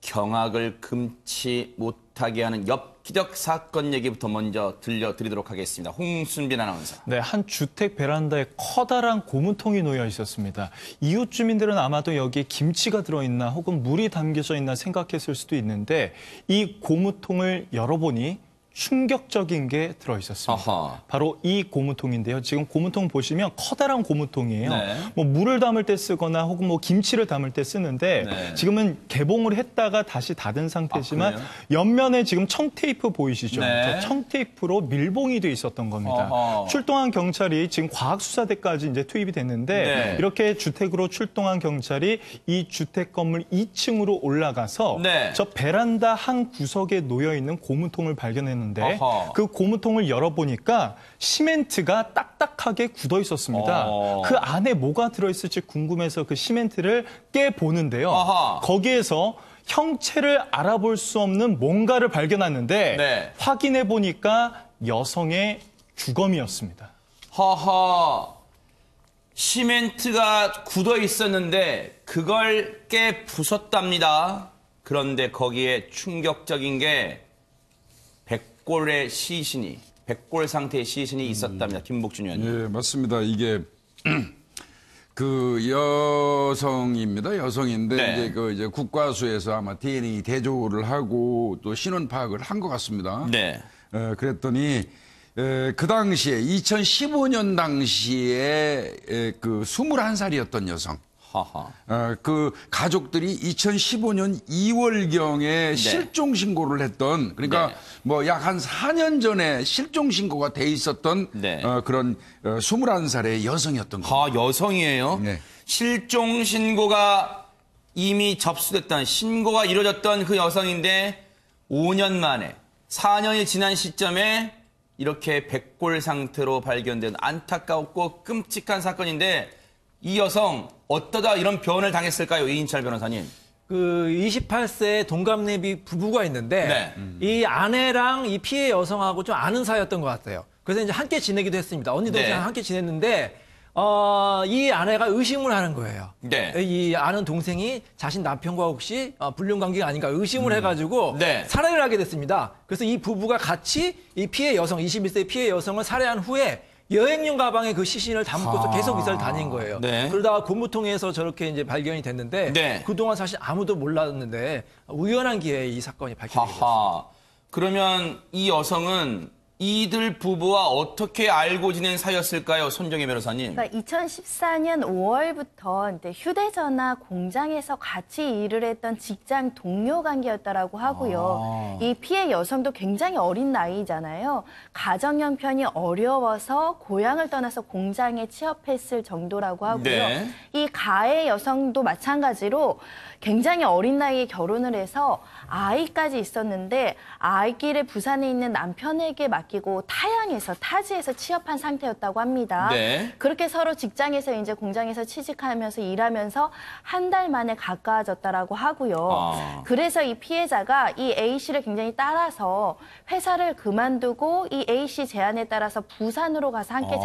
경악을 금치 못하게 하는 엽기적 사건 얘기부터 먼저 들려드리도록 하겠습니다. 홍순빈 아나운서. 네, 한 주택 베란다에 커다란 고무통이 놓여 있었습니다. 이웃 주민들은 아마도 여기에 김치가 들어있나 혹은 물이 담겨져 있나 생각했을 수도 있는데 이 고무통을 열어보니 충격적인 게 들어있었습니다. 아하. 바로 이 고무통인데요. 지금 고무통 보시면 커다란 고무통이에요. 네. 뭐 물을 담을 때 쓰거나 혹은 뭐 김치를 담을 때 쓰는데 네. 지금은 개봉을 했다가 다시 닫은 상태지만 그래요? 옆면에 지금 청테이프 보이시죠? 네. 저 청테이프로 밀봉이 돼 있었던 겁니다. 어허. 출동한 경찰이 지금 과학수사대까지 이제 투입이 됐는데 네. 이렇게 주택으로 출동한 경찰이 이 주택 건물 2층으로 올라가서 네. 저 베란다 한 구석에 놓여 있는 고무통을 발견했는데 어허. 그 고무통을 열어보니까 시멘트가 딱딱하게 굳어 있었습니다. 그 안에 뭐가 들어있을지 궁금해서 그 시멘트를 깨보는데요. 어허. 거기에서 형체를 알아볼 수 없는 뭔가를 발견하는데 네. 확인해 보니까 여성의 주검이었습니다. 허허. 시멘트가 굳어 있었는데 그걸 깨 부쉈답니다. 그런데 거기에 충격적인 게 백골의 시신이, 백골 상태의 시신이 있었답니다. 김복준 의원님. 예, 맞습니다. 이게 그 여성입니다. 여성인데 네. 이제 국과수에서 아마 DNA 대조를 하고 또 신원 파악을 한 것 같습니다. 네. 그랬더니 그 당시에 2015년 당시에 그 21살이었던 여성. 하하. 그 가족들이 2015년 2월경에 실종 신고를 했던, 그러니까 네. 뭐 약 한 4년 전에 실종 신고가 돼 있었던 네. 그런 21살의 여성이었던 거예요. 여성이에요? 네. 실종 신고가 이미 접수됐던, 신고가 이루어졌던 그 여성인데 5년 만에, 4년이 지난 시점에 이렇게 백골 상태로 발견된 안타깝고 끔찍한 사건인데 이 여성 어떠다 이런 변을 당했을까요? 이인철 변호사님. 그 28세 동갑내비 부부가 있는데 이 아내랑 이 피해 여성하고 좀 아는 사이였던 것 같아요. 그래서 이제 함께 지내기도 했습니다. 언니 동생 함께 지냈는데 이 아내가 의심을 하는 거예요. 네. 이 아는 동생이 자신 남편과 혹시 불륜 관계가 아닌가 의심을 해가지고 네. 살해를 하게 됐습니다. 그래서 이 부부가 같이 이 피해 여성, 21세 피해 여성을 살해한 후에 여행용 가방에 그 시신을 담고서 계속 이사를 다닌 거예요. 네. 그러다가 고무통에서 저렇게 이제 발견이 됐는데 네. 그동안 사실 아무도 몰랐는데 우연한 기회에 이 사건이 밝혀지게 됐습니다. 하하. 그러면 이 여성은 이들 부부와 어떻게 알고 지낸 사이였을까요? 손정혜 변호사님. 그러니까 2014년 5월부터 휴대전화 공장에서 같이 일을 했던 직장 동료 관계였다라고 하고요. 이 피해 여성도 굉장히 어린 나이잖아요. 가정 형편이 어려워서 고향을 떠나서 공장에 취업했을 정도라고 하고요. 네. 이 가해 여성도 마찬가지로 굉장히 어린 나이에 결혼을 해서 아이까지 있었는데 아이끼를 부산에 있는 남편에게 맡기고 타지에서 취업한 상태였다고 합니다. 네. 그렇게 서로 직장에서 이제 공장에서 취직하면서 일하면서 한 달 만에 가까워졌다라고 하고요. 그래서 이 피해자가 이 A 씨를 굉장히 따라서 회사를 그만두고 이 A 씨 제안에 따라서 부산으로 가서 함께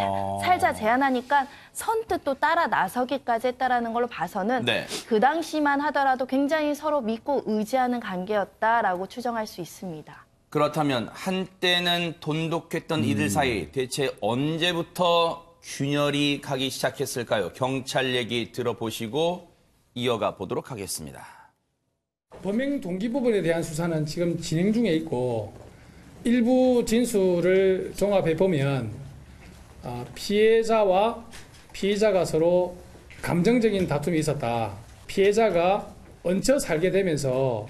살자 제안하니까 선뜻 또 따라 나서기까지 했다라는 걸로 봐서는 네. 그 당시만 하더라도 굉장히 서로 믿고 의지하는 관계였다라고 추정할 수 있습니다. 그렇다면 한때는 돈독했던 이들 사이 대체 언제부터 균열이 가기 시작했을까요? 경찰 얘기 들어보시고 이어가 보도록 하겠습니다. 범행 동기 부분에 대한 수사는 지금 진행 중에 있고 일부 진술을 종합해 보면 피해자와 피의자가 서로 감정적인 다툼이 있었다. 피해자가 얹혀 살게 되면서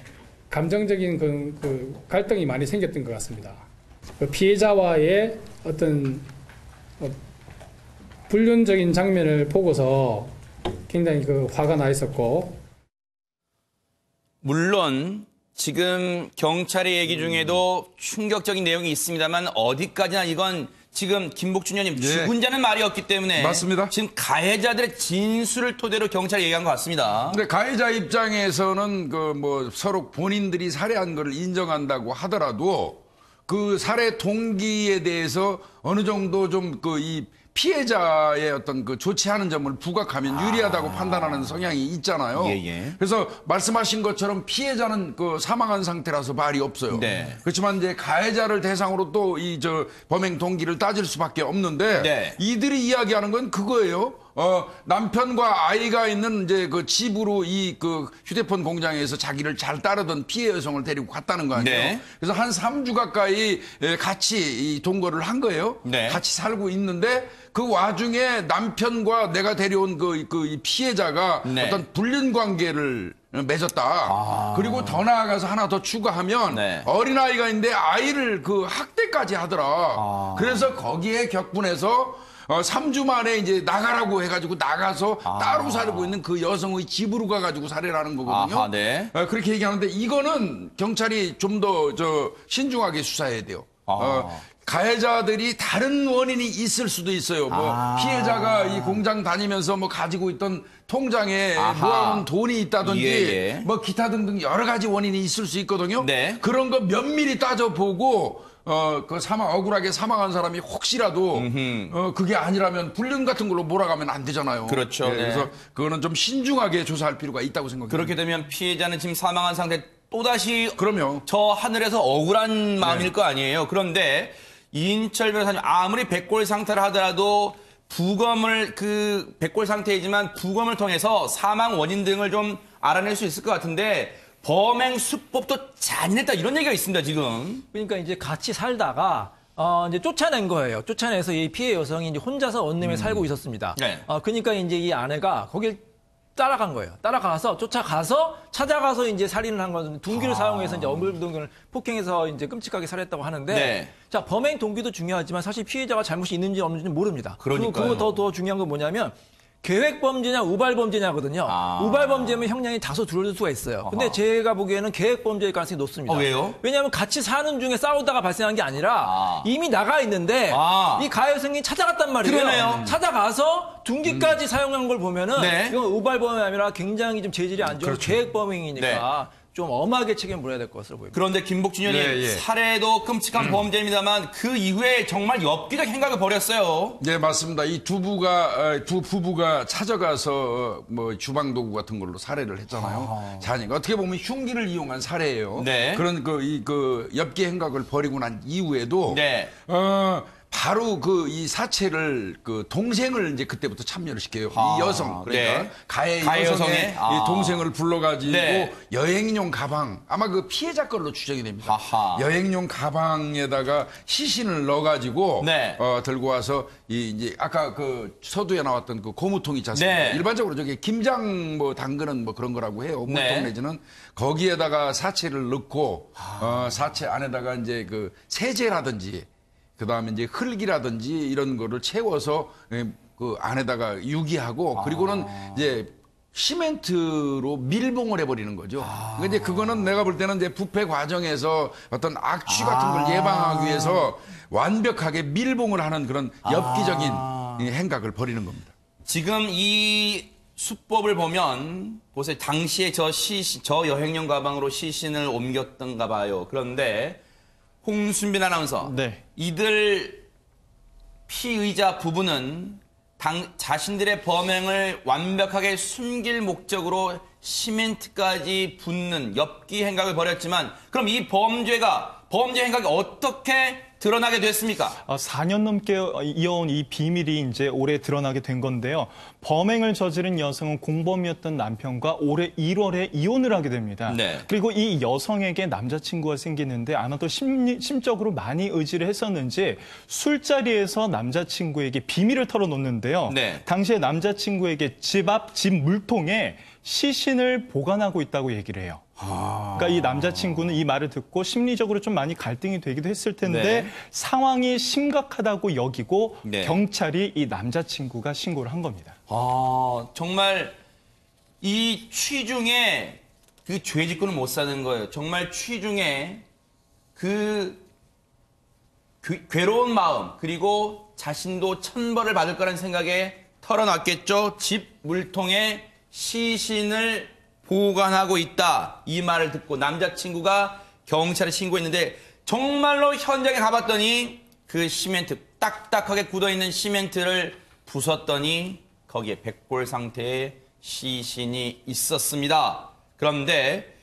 감정적인 그 갈등이 많이 생겼던 것 같습니다. 그 피해자와의 어떤 불륜적인 장면을 보고서 굉장히 그 화가 나 있었고, 물론 지금 경찰의 얘기 중에도 충격적인 내용이 있습니다만 어디까지나 이건 지금 김복준 의원님 죽은 자는 말이 없기 때문에 맞습니다. 지금 가해자들의 진술을 토대로 경찰이 얘기한 것 같습니다. 근데 가해자 입장에서는 그 뭐 서로 본인들이 살해한 것을 인정한다고 하더라도 그 살해 동기에 대해서 어느 정도 좀 그 이 피해자의 어떤 그 좋지 않은 점을 부각하면 유리하다고 판단하는 성향이 있잖아요. 예. 그래서 말씀하신 것처럼 피해자는 그 사망한 상태라서 말이 없어요. 네. 그렇지만 이제 가해자를 대상으로 또 이 범행 동기를 따질 수밖에 없는데 네. 이들이 이야기하는 건 그거예요. 남편과 아이가 있는 이제 그 집으로 이 그 휴대폰 공장에서 자기를 잘 따르던 피해 여성을 데리고 갔다는 거 아니에요. 네. 그래서 한 3주 가까이 같이 이 동거를 한 거예요. 네. 같이 살고 있는데 그 와중에 남편과 내가 데려온 이 피해자가 네. 어떤 불륜 관계를 맺었다. 그리고 더 나아가서 하나 더 추가하면 네. 어린아이가 있는데 아이를 그 학대까지 하더라. 그래서 거기에 격분해서 3주 만에 이제 나가라고 해가지고 나가서 따로 살고 있는 그 여성의 집으로 가가지고 살해를 하는 거거든요. 아하, 네. 그렇게 얘기하는데 이거는 경찰이 좀 더 신중하게 수사해야 돼요. 가해자들이 다른 원인이 있을 수도 있어요. 피해자가 이 공장 다니면서 가지고 있던 통장에 모아온 돈이 있다든지 예. 기타 등등 여러 가지 원인이 있을 수 있거든요. 네. 그런 거 면밀히 따져보고 억울하게 사망한 사람이 혹시라도 그게 아니라면 불륜 같은 걸로 몰아가면 안 되잖아요. 그렇죠. 네. 그래서 그거는 좀 신중하게 조사할 필요가 있다고 생각합니다. 그렇게 되면 피해자는 지금 사망한 상태 또다시 그럼요. 저 하늘에서 억울한 마음일 거 아니에요. 그런데 이인철 변호사님 아무리 백골 상태를 하더라도 부검을 백골 상태이지만 부검을 통해서 사망 원인 등을 좀 알아낼 수 있을 것 같은데 범행 수법도 잔인했다 이런 얘기가 있습니다 지금. 그러니까 이제 같이 살다가 이제 쫓아낸 거예요. 쫓아내서 이 피해 여성이 이제 혼자서 원룸에 살고 있었습니다. 네. 그러니까 이제 이 아내가 거길 따라간 거예요. 따라가서 찾아가서 이제 살인을 한 건 둔기를 사용해서 이제 어물동기를 폭행해서 이제 끔찍하게 살했다고 하는데 네. 자, 범행 동기도 중요하지만 사실 피해자가 잘못이 있는지 없는지는 모릅니다. 그러니까요. 그리고 더 중요한 건 뭐냐면 계획 범죄냐 우발 범죄냐거든요. 우발 범죄면 형량이 다소 줄어들 수가 있어요. 근데 제가 보기에는 계획 범죄일 가능성이 높습니다. 왜요? 왜냐하면 같이 사는 중에 싸우다가 발생한 게 아니라 이미 나가 있는데 이 가해성이 찾아갔단 말이에요. 그러네요. 찾아가서 둔기까지 사용한 걸 보면은 네. 이건 우발 범죄가 아니라 굉장히 좀 재질이 안 좋은 계획 범행이니까 좀 엄하게 책임을 물어야 될 것으로 보입니다. 그런데 김복준 의원님 살해도 끔찍한 범죄입니다만 그 이후에 정말 엽기적 행각을 벌였어요. 네, 맞습니다. 이 두 부부가 찾아가서 주방 도구 같은 걸로 살해를 했잖아요. 자니까 어떻게 보면 흉기를 이용한 살해예요. 네. 그런 엽기 행각을 벌이고 난 이후에도 네. 바로 이 사체를 동생을 이제 그때부터 참여를 시켜요. 이 여성 그러니까 네. 가해 여성의 여성의 이 동생을 불러가지고 네. 여행용 가방 아마 그 피해자 걸로 추정이 됩니다. 여행용 가방에다가 시신을 넣어가지고 네. 들고 와서 이제 아까 서두에 나왔던 고무통 있지 않습니까? 네. 일반적으로 저기 김장 담그는 그런 거라고 해요. 물통 네. 내지는 거기에다가 사체를 넣고 사체 안에다가 이제 세제라든지 그다음에 이제 흙이라든지 이런 거를 채워서 그 안에다가 유기하고 그리고는 이제 시멘트로 밀봉을 해버리는 거죠. 근데 그거는 내가 볼 때는 이제 부패 과정에서 어떤 악취 같은 걸 예방하기 위해서 완벽하게 밀봉을 하는 그런 엽기적인 행각을 벌이는 겁니다. 지금 이 수법을 보면 보세요. 당시에 저 여행용 가방으로 시신을 옮겼던가 봐요. 그런데 홍순빈 아나운서, 네. 이들 피의자 부부는 자신들의 범행을 완벽하게 숨길 목적으로 시멘트까지 붓는 엽기 행각을 벌였지만 그럼 이 범죄 행각이 어떻게 드러나게 됐습니까? 4년 넘게 이어온 이 비밀이 이제 올해 드러나게 된 건데요. 범행을 저지른 여성은 공범이었던 남편과 올해 1월에 이혼을 하게 됩니다. 네. 그리고 이 여성에게 남자친구가 생기는데 아마도 심적으로 많이 의지를 했었는지 술자리에서 남자친구에게 비밀을 털어놓는데요. 네. 당시에 남자친구에게 집 앞 집 물통에 시신을 보관하고 있다고 얘기를 해요. 그러니까 이 남자친구는 이 말을 듣고 심리적으로 좀 많이 갈등이 되기도 했을 텐데 네. 상황이 심각하다고 여기고 네. 경찰이 이 남자친구가 신고를 한 겁니다. 정말 이 취중에 그 죄짓고는 못 사는 거예요. 정말 취중에 괴로운 마음 그리고 자신도 천벌을 받을 거라는 생각에 털어놨겠죠. 집 물통에 시신을 보관하고 있다. 이 말을 듣고 남자친구가 경찰에 신고했는데 정말로 현장에 가봤더니 그 시멘트 딱딱하게 굳어있는 시멘트를 부쉈더니 거기에 백골 상태의 시신이 있었습니다. 그런데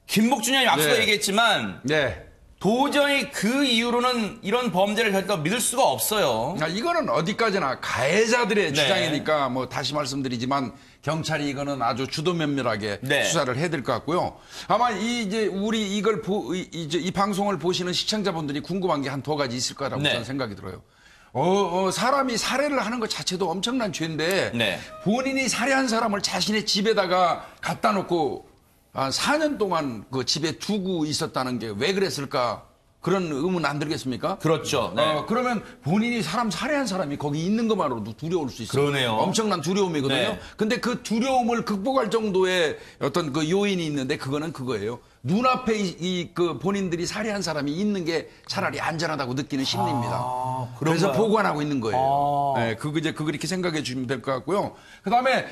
김복준 의원이 앞서도 네. 얘기했지만 네. 도저히 그 이후로는 이런 범죄를 절대 믿을 수가 없어요. 이거는 어디까지나 가해자들의 네. 주장이니까 뭐 다시 말씀드리지만 경찰이 이거는 아주 주도면밀하게 네. 수사를 해야 될 것 같고요. 아마 이제 우리 이걸 이 방송을 보시는 시청자분들이 궁금한 게 한 두 가지 있을 거라고 네. 저는 생각이 들어요. 사람이 살해를 하는 것 자체도 엄청난 죄인데 네. 본인이 살해한 사람을 자신의 집에다가 갖다 놓고 4년 동안 그 집에 두고 있었다는 게 왜 그랬을까? 그런 의문 안 들겠습니까? 그렇죠. 네. 그러면 본인이 사람 살해한 사람이 거기 있는 것만으로도 두려울 수 있어요. 그러네요. 엄청난 두려움이거든요. 네. 근데 그 두려움을 극복할 정도의 어떤 그 요인이 있는데 그거는 그거예요. 눈앞에 그 본인들이 살해한 사람이 있는 게 차라리 안전하다고 느끼는 심리입니다. 그래서 보관하고 있는 거예요. 네, 그걸 이렇게 생각해 주시면 될 것 같고요. 그 다음에,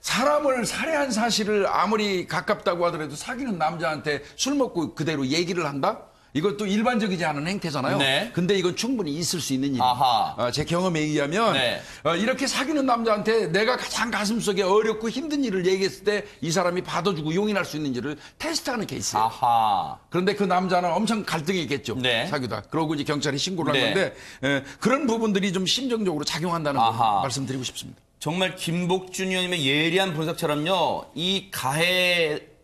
사람을 살해한 사실을 아무리 가깝다고 하더라도 사귀는 남자한테 술 먹고 그대로 얘기를 한다? 이것도 일반적이지 않은 행태잖아요. 네. 근데 이건 충분히 있을 수 있는 아하. 일입니다. 제 경험에 의하면 네. 이렇게 사귀는 남자한테 내가 가장 가슴속에 어렵고 힘든 일을 얘기했을 때 이 사람이 받아주고 용인할 수 있는지를 테스트하는 케이스예요. 아하. 그런데 그 남자는 엄청 갈등이 있겠죠. 네. 사귀다. 그러고 이제 경찰에 신고를 네. 한 건데 그런 부분들이 좀 심정적으로 작용한다는 거 아하. 말씀드리고 싶습니다. 정말 김복준 의원님의 예리한 분석처럼요. 이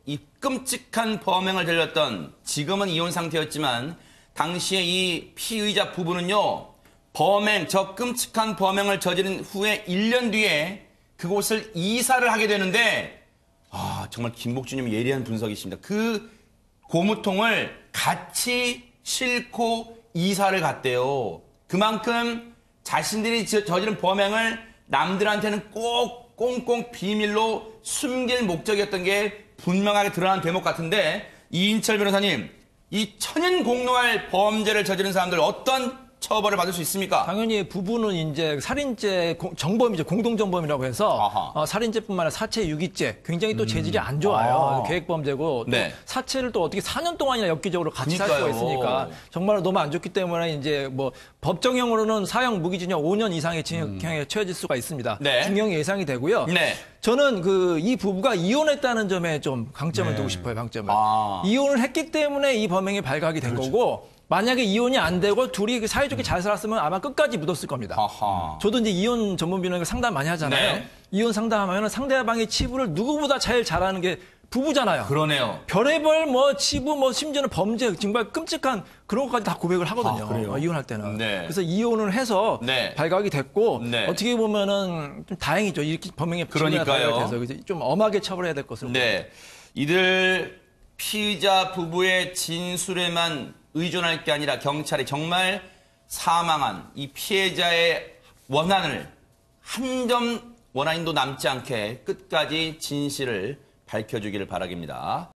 이 끔찍한 범행을 저질렀던 지금은 이혼 상태였지만 당시에 이 피의자 부부는요. 저 끔찍한 범행을 저지른 후에 1년 뒤에 그곳을 이사를 하게 되는데 정말 김복준 의원님 예리한 분석이십니다. 그 고무통을 같이 싣고 이사를 갔대요. 그만큼 자신들이 저지른 범행을 남들한테는 꼭 꽁꽁 비밀로 숨길 목적이었던 게 분명하게 드러난 대목 같은데 이인철 변호사님, 이 천인공노할 범죄를 저지른 사람들 어떤 처벌을 받을 수 있습니까? 당연히 부부는 이제 살인죄 정범이죠. 공동정범이라고 해서 살인죄뿐만 아니라 사체 유기죄 굉장히 또 재질이 안 좋아요. 계획범죄고 또 네. 사체를 또 어떻게 4년 동안이나 엽기적으로 같이 살 수가 그러니까요. 있으니까 정말 너무 안 좋기 때문에 이제 뭐 법정형으로는 사형 무기징역 5년 이상의 징역형에 처해질 수가 있습니다. 네. 중형이 예상이 되고요. 네. 저는 이 부부가 이혼했다는 점에 좀 강점을 두고 싶어요. 강점을. 이혼을 했기 때문에 이 범행이 발각이 된 거고 만약에 이혼이 안 되고 둘이 사이좋게 잘 살았으면 아마 끝까지 묻었을 겁니다. 아하. 저도 이제 이혼 전문비는 상담 많이 하잖아요. 네. 이혼 상대방의 치부를 누구보다 제일 잘하는 게 부부잖아요. 그러네요. 별의별 치부 심지어는 범죄 정말 끔찍한 그런 것까지 다 고백을 하거든요. 이혼할 때는. 네. 그래서 이혼을 해서 네. 발각이 됐고 네. 어떻게 보면은 좀 다행이죠. 이렇게 범행의 그러니까요. 발각이 돼서 좀 엄하게 처벌해야 될 것으로. 네. 이들 피의자 부부의 진술에만 의존할 게 아니라 경찰이 정말 사망한 이 피해자의 원한을 한 점 원한도 남지 않게 끝까지 진실을 밝혀주기를 바라깁니다.